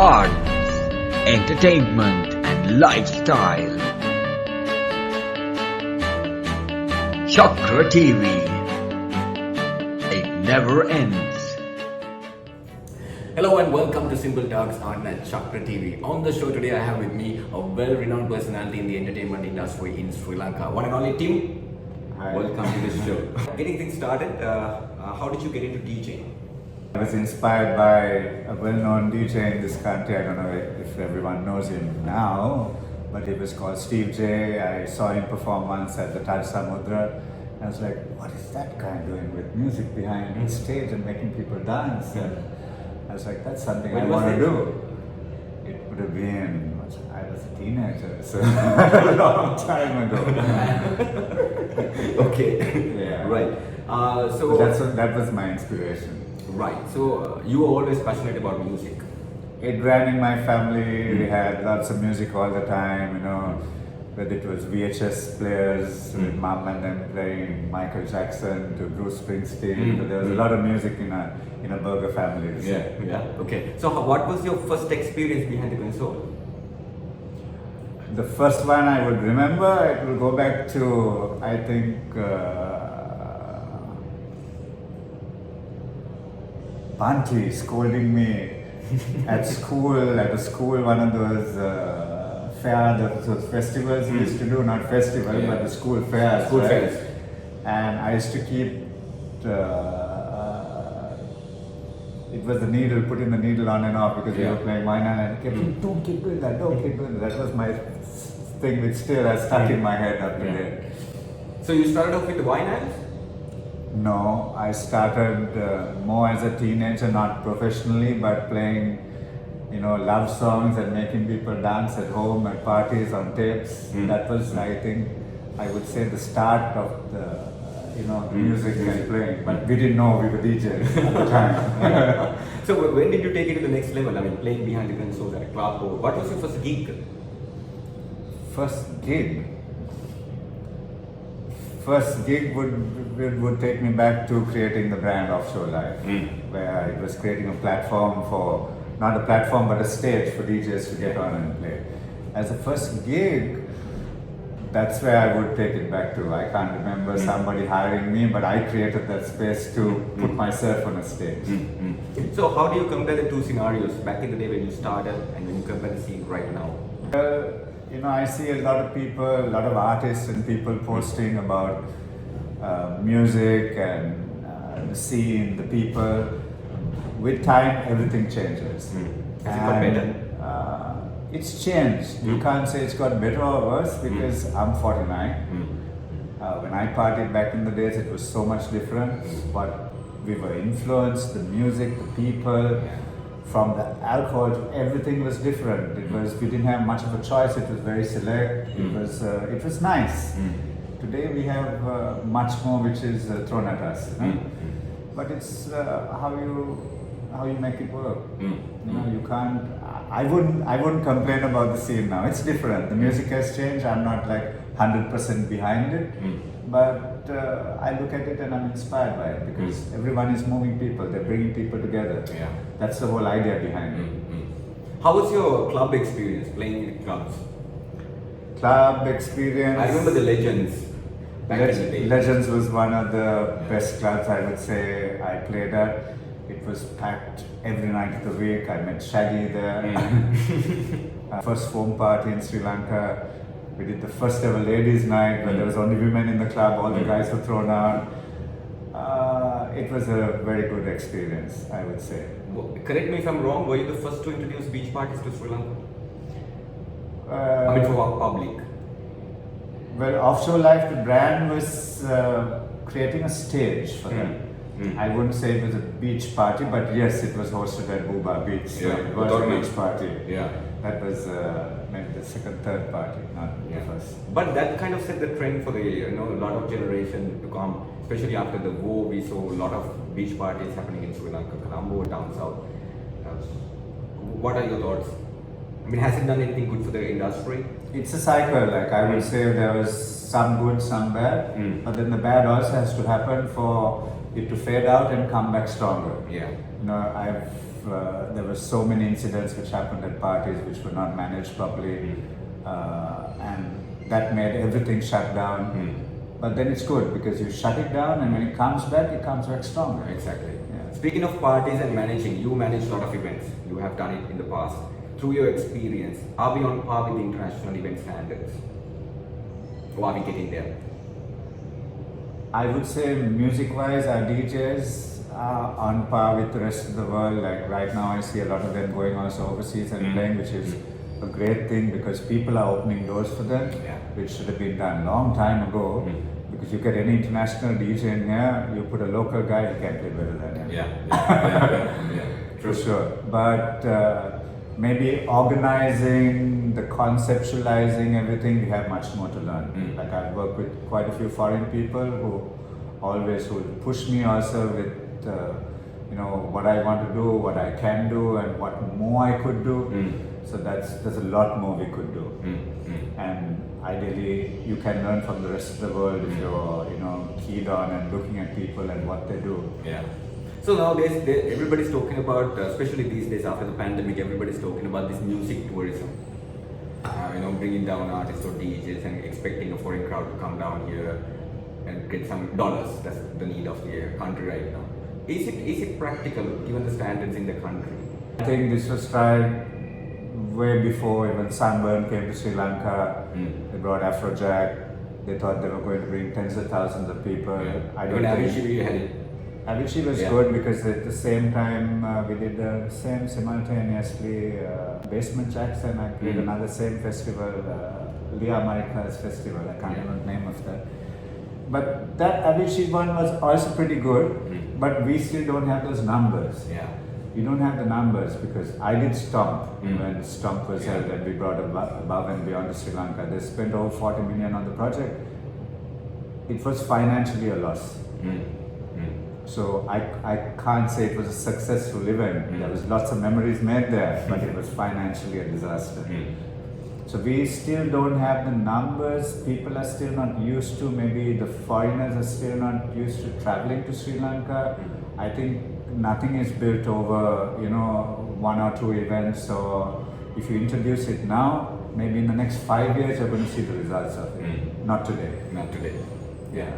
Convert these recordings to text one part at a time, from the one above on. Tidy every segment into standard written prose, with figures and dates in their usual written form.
arts, entertainment and lifestyle. ChaKra TV. It never ends. Hello and welcome to Simple Talks on ChaKra TV. On the show today I have with me a well-renowned personality in the entertainment industry in Sri Lanka. One and only Tim. Hi. Welcome to this show. Getting things started, how did you get into DJing? I was inspired by a well-known DJ in this country. I don't know if everyone knows him now, but he was called Steve J. I saw him perform once at the Taj Samudra. I was like, what is that guy doing with music behind the stage and making people dance? And I was like, that's something I want to do. It would have been, I was a teenager, so a long time ago. Okay, Yeah. right. That was my inspiration. Right, so you were always passionate about music. It ran in my family. We had lots of music all the time, whether it was VHS players with mom and them playing Michael Jackson to Bruce Springsteen. So there was a lot of music in a burger family. Okay. So what was your first experience behind the console? The first one I would remember, it will go back to, I think, Banti scolding me at a school, one of those those festivals we used to do, not festival, but the school fairs. School right? fairs. And I used to keep, it was the needle, putting the needle on and off because we were playing vinyl and I kept saying, don't keep doing that, don't keep doing that. That was my thing which still has stuck in my head up to date. So you started off with the vinyls? No, I started more as a teenager, not professionally, but playing, love songs and making people dance at home at parties on tapes. That was, I think, I would say the start of the, the music and playing. But we didn't know we were DJs at the time. So when did you take it to the next level? I mean, playing behind the consoles at a club, or what was your first gig? First gig would take me back to creating the brand Offshore Life, where it was creating a platform for, not a platform but a stage for DJs to get on and play. As a first gig, that's where I would take it back to. I can't remember somebody hiring me, but I created that space to put myself on a stage. So how do you compare the two scenarios, back in the day when you started and when you compare the scene right now? I see a lot of people, a lot of artists and people posting about music and the scene, the people. With time, everything changes. Has it got better? It's changed. You can't say it's got better or worse because I'm 49. When I partied back in the days, it was so much different. But we were influenced, the music, the people. From the alcohol to everything was different. We didn't have much of a choice. It was very select. It was nice. Today we have much more which is thrown at us. But it's how you make it work. You can't. I wouldn't complain about the scene now. It's different. The music has changed. I'm not like 100% behind it, but I look at it and I'm inspired by it because everyone is moving people. They're bringing people together. Yeah. That's the whole idea behind it. How was your club experience, playing in clubs? Club experience. I remember the Legends. Back in the day. Legends was one of the best clubs I would say I played at. It was packed every night of the week. I met Shaggy there. First foam party in Sri Lanka. We did the first ever ladies' night where there was only women in the club. All the guys were thrown out. It was a very good experience, I would say. Correct me if I'm wrong. Were you the first to introduce beach parties to Sri Lanka? I mean, for our public. Well, Offshore Life, the brand was creating a stage for them. I wouldn't say it was a beach party, but yes, it was hosted at Buba Beach. So it was a beach party. Yeah. That was maybe the second, third party, not the first. But that kind of set the trend for the a lot of generation to come. Especially after the war, we saw a lot of beach parties happening in Sri Lanka, Colombo, down south. What are your thoughts? I mean, has it done anything good for the industry? It's a cycle. Like I would say, there was some good, some bad, but then the bad also has to happen for it to fade out and come back stronger. Yeah. I've there were so many incidents which happened at parties which were not managed properly, and that made everything shut down. But then it's good because you shut it down, and when it comes back stronger. Exactly. Yeah. Speaking of parties and managing, you manage a lot of events. You have done it in the past. Through your experience, are we on par with the international event standards? Or are we getting there? I would say music-wise, our DJs are on par with the rest of the world. Like right now, I see a lot of them going also overseas and playing, which is a great thing because people are opening doors for them, which should have been done long time ago. Because you get any international DJ in here, you put a local guy, he can play better than him. For sure. But maybe organizing, the conceptualizing everything, we have much more to learn. Like I've worked with quite a few foreign people who always will push me also with what I want to do, what I can do, and what more I could do. So there's a lot more we could do. And ideally, you can learn from the rest of the world if you're keyed on and looking at people and what they do. Yeah. So nowadays, everybody's talking about, especially these days after the pandemic, everybody's talking about this music tourism. Bringing down artists or DJs and expecting a foreign crowd to come down here and get some dollars. That's the need of the country right now. Is it practical given the standards in the country? I think this was tried way before even Sunburn came to Sri Lanka. They brought Afrojack. They thought they were going to bring tens of thousands of people. I don't think Avicii had it. Avicii was good because at the same time we did the same simultaneously Basement Jackson. I played another same festival, Lia America's festival. I can't remember the name of that. But that Avicii one was also pretty good, but we still don't have those numbers. You don't have the numbers because I did Stomp when Stomp was held and we brought above and beyond to Sri Lanka. They spent over 40 million on the project. It was financially a loss. So I can't say it was a successful event. There was lots of memories made there, but it was financially a disaster. So we still don't have the numbers. People are still not used to, maybe the foreigners are still not used to traveling to Sri Lanka. I think nothing is built over, one or two events. So if you introduce it now, maybe in the next 5 years you're going to see the results of it. Not today. Not today.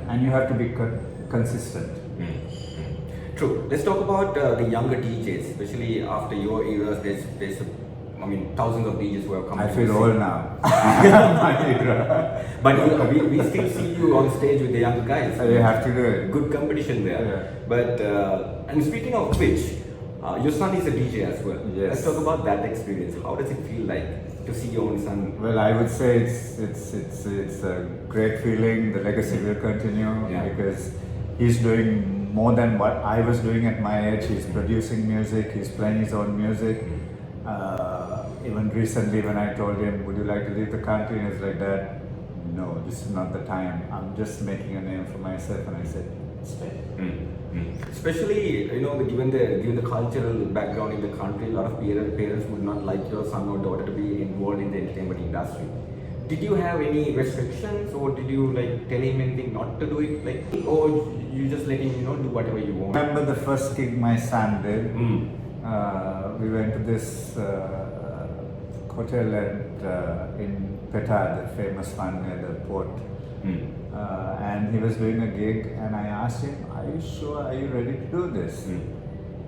And you have to be consistent. True. Let's talk about the younger DJs, especially after your eras. There's thousands of DJs who have come. I feel old now. But we still see you on stage with the younger guys. You have to do it. Good competition there. But and speaking of which, your son is a DJ as well. Let's talk about that experience. How does it feel like to see your own son? Well, I would say it's a great feeling. The legacy will continue because he's doing more than what I was doing at my age. He's producing music. He's playing his own music. Even recently when I told him, would you like to leave the country? And he's like, Dad, no, this is not the time. I'm just making a name for myself. And I said, stay. Especially, given the cultural background in the country, a lot of parents would not like your son or daughter to be involved in the entertainment industry. Did you have any restrictions, or did you tell him anything not to do it, or you just let him do whatever you want? I remember the first gig my son did. We went to this hotel in Petard, the famous one near the port. And he was doing a gig, and I asked him, are you sure, are you ready to do this?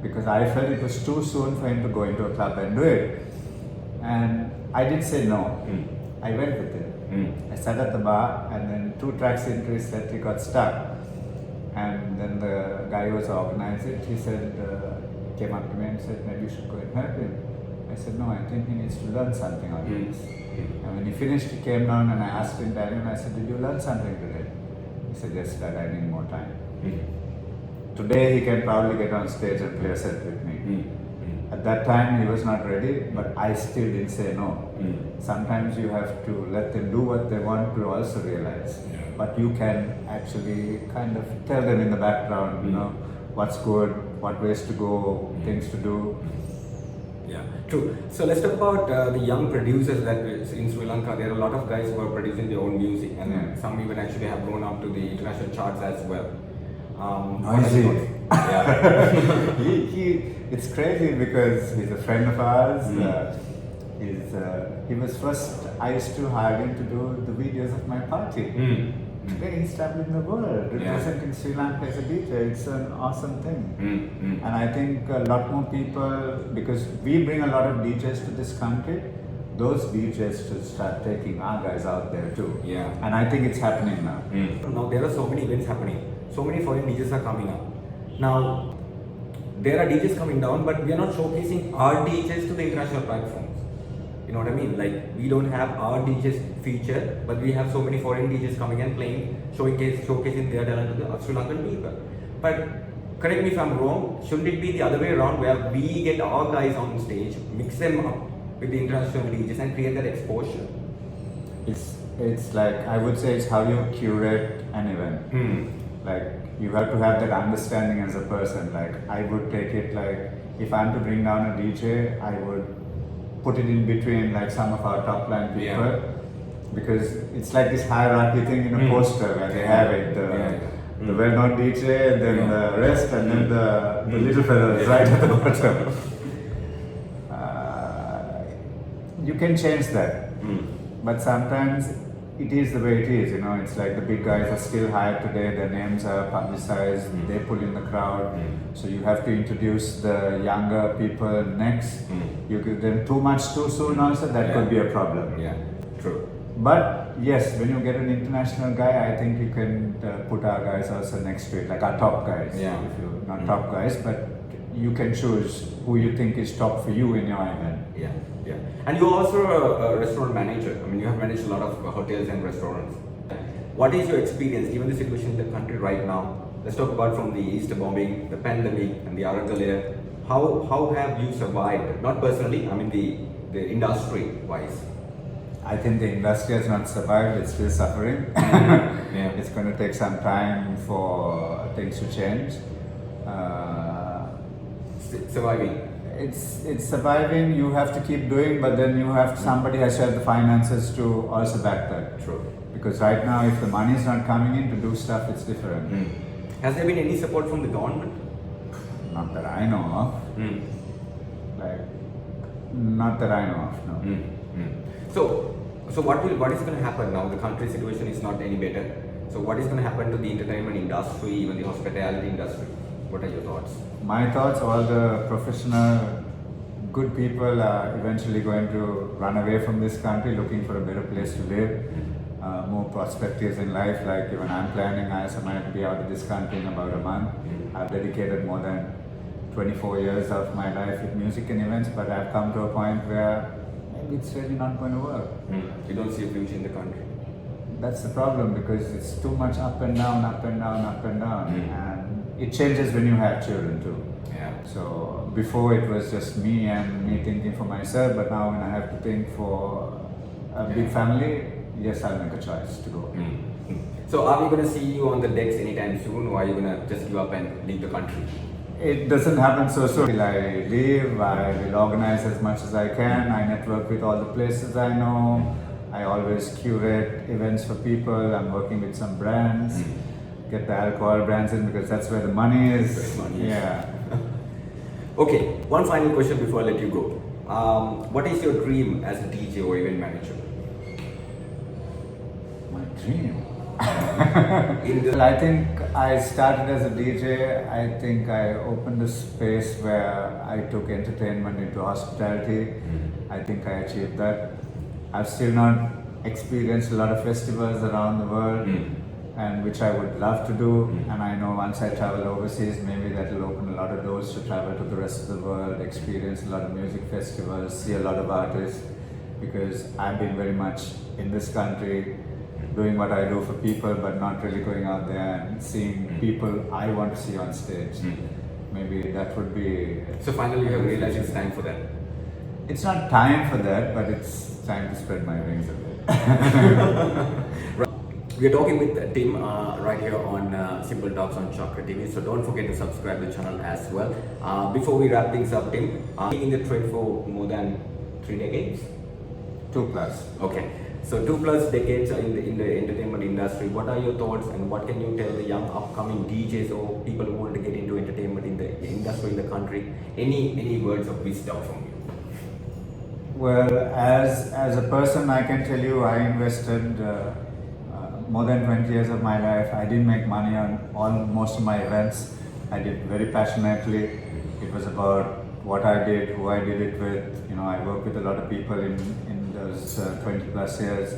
Because I felt it was too soon for him to go into a club and do it. And I did say no. I went with him. I sat at the bar, and then 2 tracks into his set, he got stuck. And then the guy who was organizing it, he said, came up to me and said, maybe you should go and help him. I said, no, I think he needs to learn something on this. And when he finished, he came down and I asked him, Dad, and I said, did you learn something today? He said, yes, Dad, I need more time. Today, he can probably get on stage and play a set with me. At that time, he was not ready, but I still didn't say no. Sometimes you have to let them do what they want to also realize. But you can actually kind of tell them in the background, what's good, what ways to go, things to do. True. So let's talk about the young producers that in Sri Lanka. There are a lot of guys who are producing their own music, and some even actually have grown up to the international charts as well. Noisy. Yeah. It's crazy because he's a friend of ours. He was first, I used to hire him to do the videos of my party. Today he's traveling the world, representing Sri Lanka as a DJ. It's an awesome thing. And I think a lot more people, because we bring a lot of DJs to this country, those DJs should start taking our guys out there too. Yeah. And I think it's happening now. Now there are so many events happening. So many foreign DJs are coming up. Now, there are DJs coming down, but we are not showcasing our DJs to the international platforms. You know what I mean? Like, we don't have our DJs featured, but we have so many foreign DJs coming and playing, showcasing their talent to the Sri Lankan people. But correct me if I'm wrong, shouldn't it be the other way around, where we get our guys on stage, mix them up with the international DJs and create that exposure? It's like, I would say it's how you curate an event. Like, you have to have that understanding as a person. Like, I would take it like, if I'm to bring down a DJ, I would put it in between like some of our top line people, because it's like this hierarchy thing in a poster where they have it, the well-known DJ, then the rest, and then the little fellows right at the bottom. You can change that, but sometimes it is the way it is, you know. It's like the big guys are still hired today, their names are publicized, they pull in the crowd, so you have to introduce the younger people next. You give them too much too soon also, that could be a problem. Yeah, true. But yes, when you get an international guy, I think you can put our guys also next to it, like our top guys. Yeah. If you, not top guys, but you can choose who you think is top for you in your event. Yeah, yeah. And you're also a restaurant manager. I mean, you have managed a lot of hotels and restaurants. What is your experience, given the situation in the country right now? Let's talk about from the Easter bombing, the pandemic, and the Aragalaya. How have you survived? Not personally, I mean the industry-wise. I think the industry has not survived, it's still suffering. It's going to take some time for things to change. Surviving. It's surviving, you have to keep doing, but then you have somebody has to have the finances to also back that. True. Because right now, if the money is not coming in to do stuff, it's different. Has there been any support from the government? Not that I know of. Like, not that I know of, no. So what is going to happen now? The country situation is not any better. So what is going to happen to the entertainment industry, even the hospitality industry? What are your thoughts? My thoughts, all the professional, good people are eventually going to run away from this country, looking for a better place to live, more perspectives in life. Like even I'm planning, I also might be out of this country in about a month. I've dedicated more than 24 years of my life with music and events, but I've come to a point where maybe it's really not going to work. You don't see a future in the country? That's the problem, because it's too much up and down, up and down, up and down. And it changes when you have children too. Yeah. So before it was just me and me thinking for myself, but now when I have to think for a big family, yes, I'll make a choice to go. So are we going to see you on the decks anytime soon, or are you going to just give up and leave the country? It doesn't happen so soon. Till I leave, I will organize as much as I can. I network with all the places I know. I always curate events for people. I'm working with some brands. Get the alcohol brands in, because that's where the money is. Yeah. Okay, one final question before I let you go. What is your dream as a DJ or event manager? My dream? I think I started as a DJ. I think I opened a space where I took entertainment into hospitality. I think I achieved that. I've still not experienced a lot of festivals around the world, and which I would love to do. And I know once I travel overseas, maybe that will open a lot of doors to travel to the rest of the world, experience a lot of music festivals, see a lot of artists, because I've been very much in this country doing what I do for people, but not really going out there and seeing people I want to see on stage. Maybe that would be... So finally you have realized it's time for that? It's not time for that, but it's time to spread my wings a bit. Right. We are talking with Tim right here on Simple Talks on ChaKra TV, so don't forget to subscribe to the channel as well. Before we wrap things up, Tim, in the trade for more than 3 decades? 2+. Okay. So 2+ decades in the entertainment industry. What are your thoughts, and what can you tell the young upcoming DJs or people who want to get into entertainment in the industry in the country? Any words of wisdom from you? Well, as a person, I can tell you, I invested more than 20 years of my life. I didn't make money on most of my events. I did very passionately. It was about what I did, who I did it with. You know, I worked with a lot of people in those 20+ years.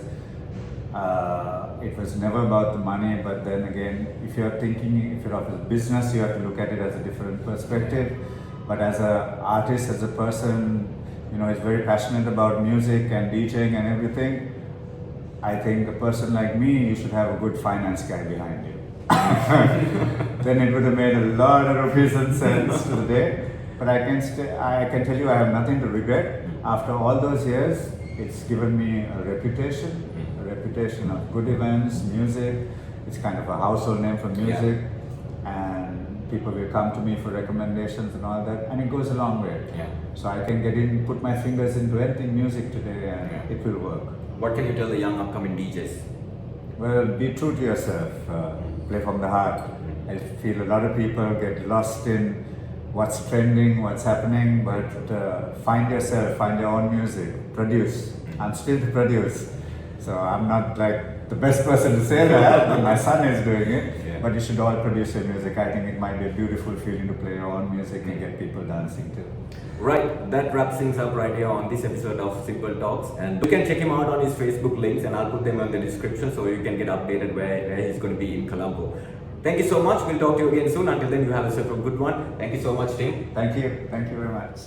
It was never about the money, but then again, if you're of a business, you have to look at it as a different perspective. But as an artist, as a person, you know, is very passionate about music and DJing and everything, I think a person like me, you should have a good finance guy behind you. Then it would have made a lot of rupees and cents to the day. But I can tell you, I have nothing to regret. After all those years, it's given me a reputation of good events, music. It's kind of a household name for music, and people will come to me for recommendations and all that, and it goes a long way. Yeah. So I can put my fingers into anything music today, and it will work. What can you tell the young upcoming DJs? Well, be true to yourself. Play from the heart. I feel a lot of people get lost in what's trending, what's happening, but find yourself, find your own music, produce. I'm still to produce, so I'm not like the best person to say that, but my son is doing it. Yeah. But you should all produce your music. I think it might be a beautiful feeling to play your own music and get people dancing too. Right, that wraps things up right here on this episode of Simple Talks, and you can check him out on his Facebook links, and I'll put them in the description so you can get updated where he's going to be in Colombo. Thank you so much. We'll talk to you again soon. Until then, you have yourself a good one. Thank you so much, Tim. Thank you very much.